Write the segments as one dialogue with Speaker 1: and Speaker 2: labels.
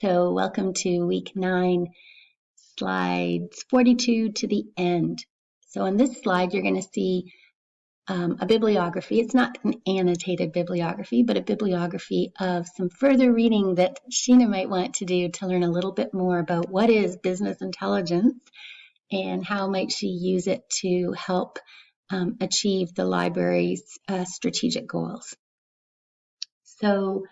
Speaker 1: So welcome to week 9, slides 42 to the end. So on this slide, you're going to see a bibliography. It's not an annotated bibliography, but a bibliography of some further reading that Sheena might want to do to learn a little bit more about what is business intelligence and how might she use it to help achieve the library's strategic goals. So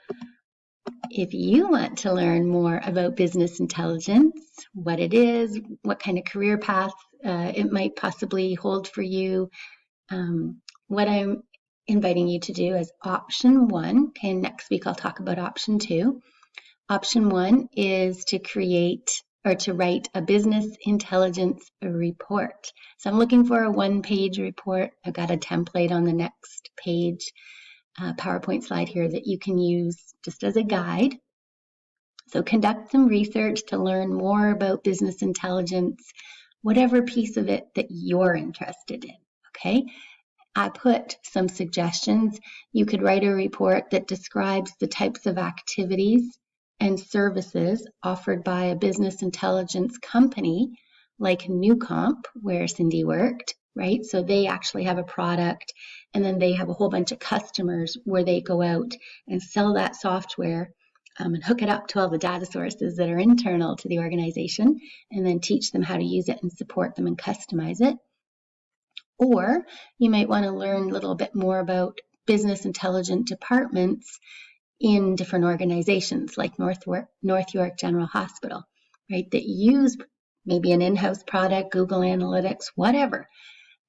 Speaker 1: if you want to learn more about business intelligence, what it is, what kind of career path it might possibly hold for you, what I'm inviting you to do is option 1. Okay, next week I'll talk about option 2. Option 1 is to create or to write a business intelligence report. So I'm looking for a 1-page report. I've got a template on the next page, PowerPoint slide here that you can use just as a guide. So conduct some research to learn more about business intelligence, whatever piece of it that you're interested in, okay? I put some suggestions. You could write a report that describes the types of activities and services offered by a business intelligence company like Newcomp, where Cindy worked, right? So they actually have a product, and then they have a whole bunch of customers where they go out and sell that software and hook it up to all the data sources that are internal to the organization, and then teach them how to use it and support them and customize it. Or you might want to learn a little bit more about business intelligence departments in different organizations like North York General Hospital, right, that use maybe an in-house product, Google Analytics, whatever.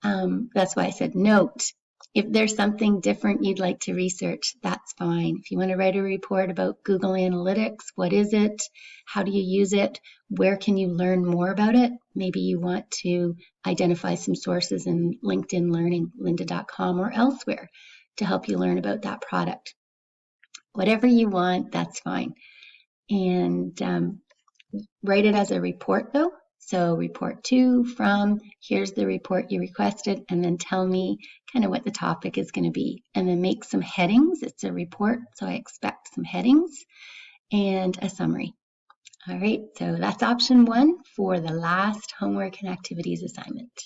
Speaker 1: That's why I said note. If there's something different you'd like to research, that's fine. If you want to write a report about Google Analytics, what is it? How do you use it? Where can you learn more about it? Maybe you want to identify some sources in LinkedIn Learning, lynda.com or elsewhere to help you learn about that product. Whatever you want, that's fine. And write it as a report though. So report to, from, here's the report you requested, and then tell me kind of what the topic is going to be. And then make some headings. It's a report, so I expect some headings and a summary. All right, so that's option 1 for the last homework and activities assignment.